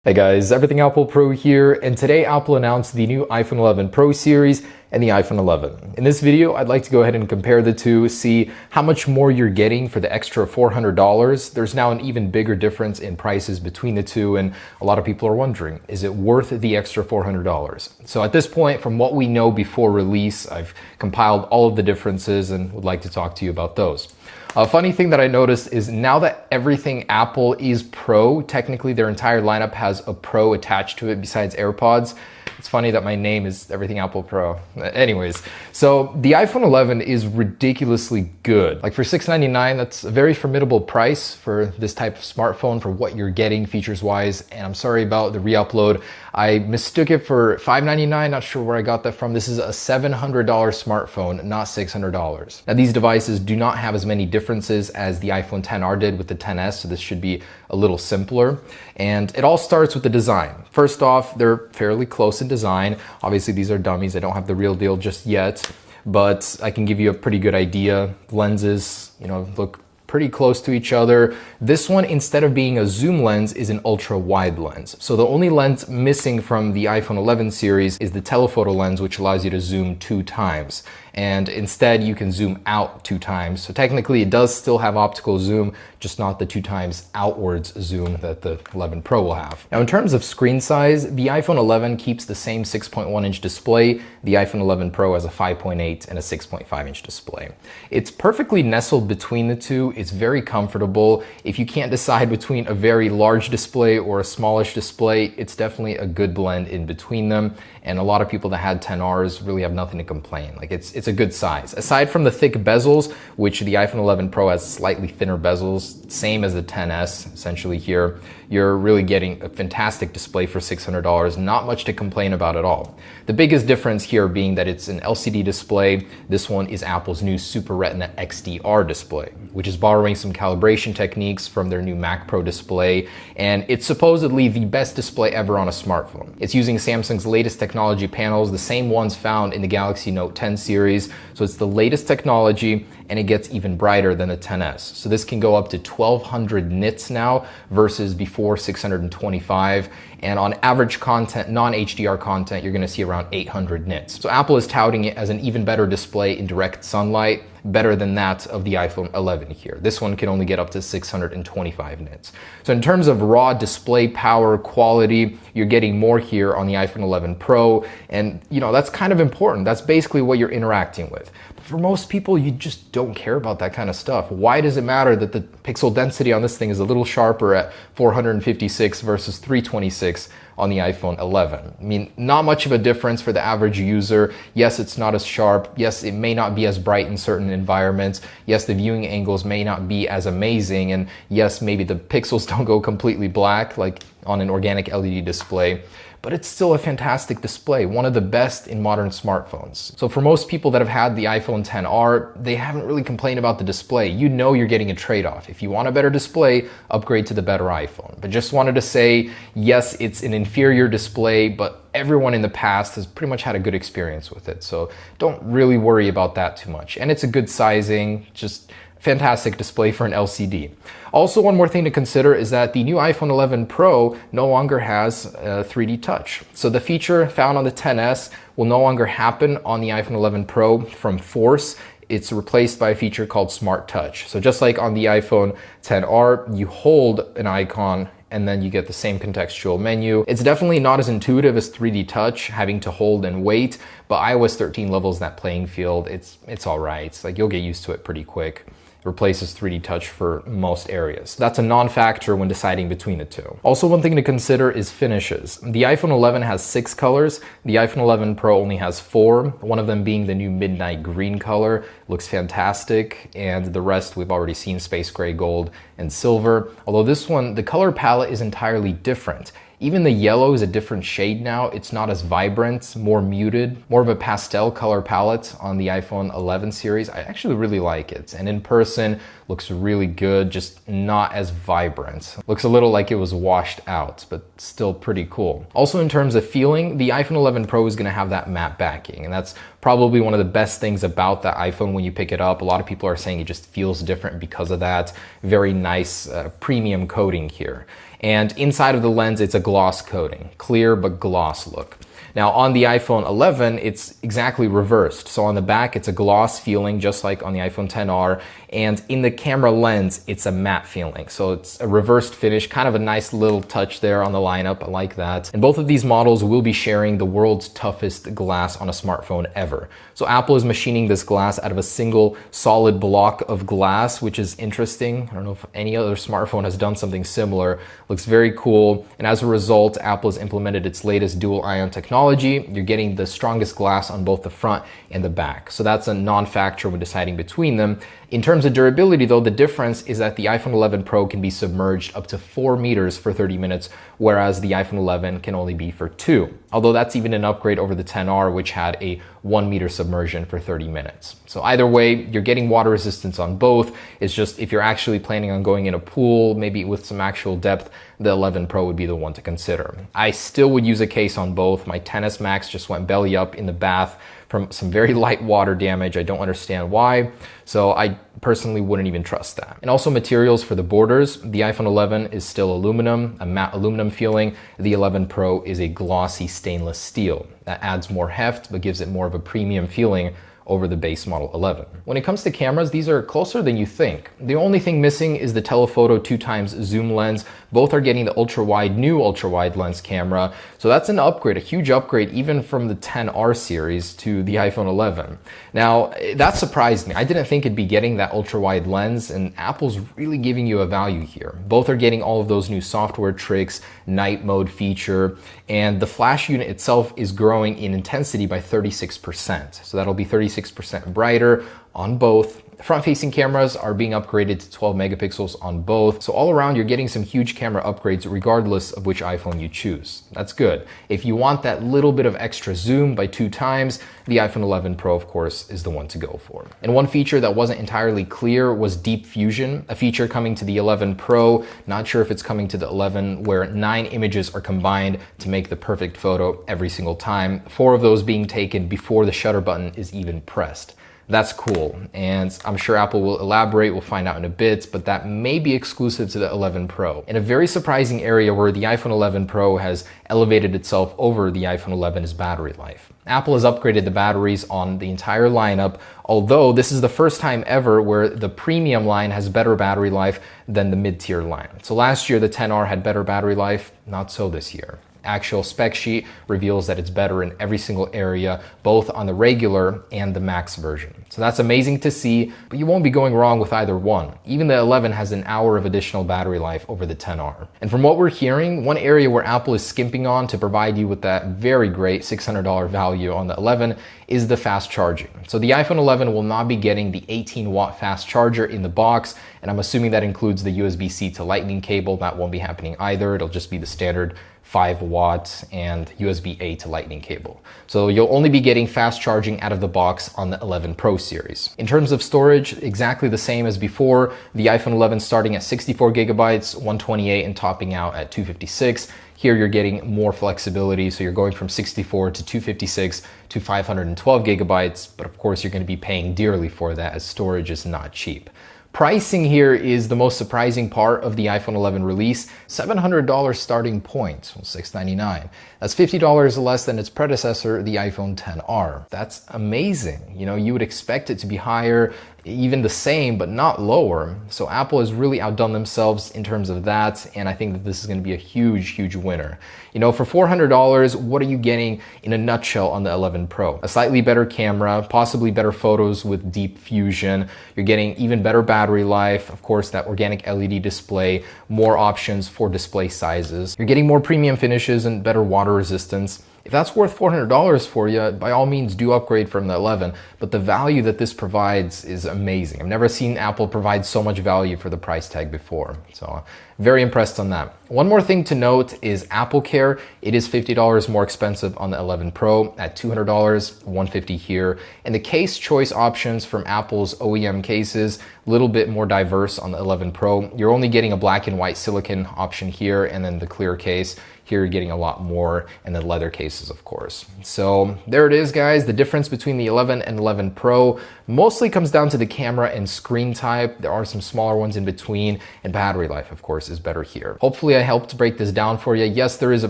Hey guys, Everything Apple Pro here, and today Apple announced the new iPhone 11 Pro series and the iPhone 11. In this video, I'd like to go ahead and compare the two, see how much more you're getting for the extra $400. There's now an even bigger difference in prices between the two, and a lot of people are wondering, is it worth the extra $400? So at this point, from what we know before release, I've compiled all of the differences and would like to talk to you about those. A funny thing that I noticed is now that everything Apple is Pro, technically their entire lineup has a Pro attached to it besides AirPods. It's funny that my name is Everything Apple Pro. Anyways, so the iPhone 11 is ridiculously good. Like for $699, that's a very formidable price for this type of smartphone for what you're getting features-wise. And I'm sorry about the re-upload. I mistook it for $599, not sure where I got that from. This is a $700 smartphone, not $600. Now these devices do not have as many differences as the iPhone XR did with the XS, so this should be a little simpler. And it all starts with the design. First off, they're fairly close in design. Obviously these are dummies, I don't have the real deal just yet, but I can give you a pretty good idea. Lenses, look pretty close to each other. This one, instead of being a zoom lens, is an ultra wide lens. So the only lens missing from the iPhone 11 series is the telephoto lens, which allows you to zoom 2 times. And instead you can zoom out 2 times. So technically it does still have optical zoom, just not the 2 times outwards zoom that the 11 Pro will have. Now in terms of screen size, the iPhone 11 keeps the same 6.1 inch display. The iPhone 11 Pro has a 5.8 and a 6.5 inch display. It's perfectly nestled between the two. It's very comfortable. If you can't decide between a very large display or a smallish display, it's definitely a good blend in between them. And a lot of people that had XRs really have nothing to complain. Like it's a good size. Aside from the thick bezels, which the iPhone 11 Pro has slightly thinner bezels, same as the XS essentially here, you're really getting a fantastic display for $600. Not much to complain about at all. The biggest difference here being that it's an LCD display. This one is Apple's new Super Retina XDR display, which is borrowing some calibration techniques from their new Mac Pro display, and it's supposedly the best display ever on a smartphone. It's using Samsung's latest technology panels, the same ones found in the Galaxy Note 10 series, so it's the latest technology, and it gets even brighter than the XS. So this can go up to 1200 nits now versus before 625, and on average content, non-HDR content, you're gonna see around 800 nits. So Apple is touting it as an even better display in direct sunlight, better than that of the iPhone 11 here. This one can only get up to 625 nits. So in terms of raw display power quality, you're getting more here on the iPhone 11 Pro, and that's kind of important. That's basically what you're interacting with. But for most people, you just don't care about that kind of stuff. Why does it matter that the pixel density on this thing is a little sharper at 456 versus 326 on the iPhone 11? I mean, not much of a difference for the average user. Yes, it's not as sharp. Yes, it may not be as bright in certain environments. Yes, the viewing angles may not be as amazing. And yes, maybe the pixels don't go completely black like on an organic LED display. But it's still a fantastic display, one of the best in modern smartphones. So for most people that have had the iPhone XR, they haven't really complained about the display. You're getting a trade-off. If you want a better display, upgrade to the better iPhone. But just wanted to say, yes, it's an inferior display, but everyone in the past has pretty much had a good experience with it. So don't really worry about that too much. And it's a good sizing, just fantastic display for an LCD. Also, one more thing to consider is that the new iPhone 11 Pro no longer has 3D Touch. So the feature found on the XS will no longer happen on the iPhone 11 Pro from force. It's replaced by a feature called Smart Touch. So just like on the iPhone XR, you hold an icon and then you get the same contextual menu. It's definitely not as intuitive as 3D Touch, having to hold and wait, but iOS 13 levels that playing field. It's all right. Like you'll get used to it pretty quick. Replaces 3D Touch for most areas. That's a non-factor when deciding between the two. Also, one thing to consider is finishes. The iPhone 11 has 6 colors. The iPhone 11 Pro only has 4, one of them being the new midnight green color. Looks fantastic, and the rest we've already seen: space gray, gold, and silver. Although this one, the color palette is entirely different. Even the yellow is a different shade now. It's not as vibrant, more muted, more of a pastel color palette on the iPhone 11 series. I actually really like it. And in person, looks really good, just not as vibrant. Looks a little like it was washed out, but still pretty cool. Also in terms of feeling, the iPhone 11 Pro is gonna have that matte backing, and that's probably one of the best things about the iPhone when you pick it up. A lot of people are saying it just feels different because of that. Very nice premium coating here. And inside of the lens, it's a gloss coating, clear but gloss look. Now on the iPhone 11, it's exactly reversed. So on the back, it's a gloss feeling, just like on the iPhone XR. And in the camera lens, it's a matte feeling. So it's a reversed finish, kind of a nice little touch there on the lineup. I like that. And both of these models will be sharing the world's toughest glass on a smartphone ever. So Apple is machining this glass out of a single solid block of glass, which is interesting. I don't know if any other smartphone has done something similar. Looks very cool. And as a result, Apple has implemented its latest dual ion technology. You're getting the strongest glass on both the front and the back. So that's a non-factor when deciding between them. In terms of durability though, the difference is that the iPhone 11 Pro can be submerged up to 4 meters for 30 minutes, whereas the iPhone 11 can only be for 2. Although that's even an upgrade over the XR, which had a 1 meter submersion for 30 minutes. So either way, you're getting water resistance on both. It's just if you're actually planning on going in a pool, maybe with some actual depth, the 11 Pro would be the one to consider. I still would use a case on both. My XS Max just went belly up in the bath from some very light water damage. I don't understand why. So I personally wouldn't even trust that. And also materials for the borders. The iPhone 11 is still aluminum, a matte aluminum feeling. The 11 Pro is a glossy stainless steel. That adds more heft, but gives it more of a premium feeling over the base model 11. When it comes to cameras, these are closer than you think. The only thing missing is the telephoto 2x zoom lens. Both are getting the new ultra-wide lens camera. So that's an upgrade, a huge upgrade, even from the XR series to the iPhone 11. Now, that surprised me. I didn't think it'd be getting that ultra-wide lens, and Apple's really giving you a value here. Both are getting all of those new software tricks, night mode feature, and the flash unit itself is growing in intensity by 36%. So that'll be 36% brighter on both. Front-facing cameras are being upgraded to 12 megapixels on both. So all around, you're getting some huge camera upgrades regardless of which iPhone you choose. That's good. If you want that little bit of extra zoom by 2 times, the iPhone 11 Pro, of course, is the one to go for. And one feature that wasn't entirely clear was Deep Fusion, a feature coming to the 11 Pro. Not sure if it's coming to the 11, where 9 images are combined to make the perfect photo every single time. 4 of those being taken before the shutter button is even pressed. That's cool, and I'm sure Apple will elaborate, we'll find out in a bit, but that may be exclusive to the 11 Pro. In a very surprising area where the iPhone 11 Pro has elevated itself over the iPhone 11 is battery life. Apple has upgraded the batteries on the entire lineup, although this is the first time ever where the premium line has better battery life than the mid-tier line. So last year the XR had better battery life, not so this year. Actual spec sheet reveals that it's better in every single area, both on the regular and the max version. So that's amazing to see, but you won't be going wrong with either one. Even the 11 has an hour of additional battery life over the XR. And from what we're hearing, one area where Apple is skimping on to provide you with that very great $600 value on the 11 is the fast charging. So the iPhone 11 will not be getting the 18-watt fast charger in the box, and I'm assuming that includes the USB-C to Lightning cable. That won't be happening either. It'll just be the standard 5 watt and USB-A to Lightning cable. So you'll only be getting fast charging out of the box on the 11 Pro series. In terms of storage, exactly the same as before. The iPhone 11 starting at 64 gigabytes, 128 and topping out at 256. Here you're getting more flexibility, so you're going from 64 to 256 to 512 gigabytes, but of course you're going to be paying dearly for that as storage is not cheap. Pricing here is the most surprising part of the iPhone 11 release. $700 starting point, well, $699. That's $50 less than its predecessor, the iPhone XR. That's amazing. You know, you would expect it to be higher, even the same, but not lower. So Apple has really outdone themselves in terms of that, and I think that this is going to be a huge, huge winner. You know, for $400, what are you getting in a nutshell on the 11 Pro? A slightly better camera, possibly better photos with Deep Fusion. You're getting even better battery life, of course, that organic LED display, more options for display sizes. You're getting more premium finishes and better water resistance. If that's worth $400 for you, by all means do upgrade from the 11, but the value that this provides is amazing. I've never seen Apple provide so much value for the price tag before, so very impressed on that. One more thing to note is Apple Care. It is $50 more expensive on the 11 Pro at $200, $150 here. And the case choice options from Apple's OEM cases, a little bit more diverse on the 11 Pro. You're only getting a black and white silicon option here and then the clear case. Here you're getting a lot more, and then leather cases, of course. So there it is, guys. The difference between the 11 and 11 Pro mostly comes down to the camera and screen type. There are some smaller ones in between, and battery life, of course, is better here. Hopefully I helped break this down for you. Yes, there is a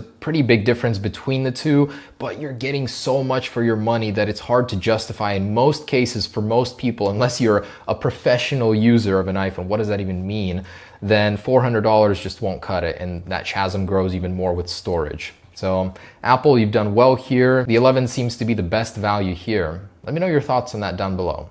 pretty big difference between the two, but you're getting so much for your money that it's hard to justify in most cases for most people, unless you're a professional user of an iPhone. What does that even mean? Then $400 just won't cut it, and that chasm grows even more with storage. So Apple, you've done well here. The 11 seems to be the best value here. Let me know your thoughts on that down below.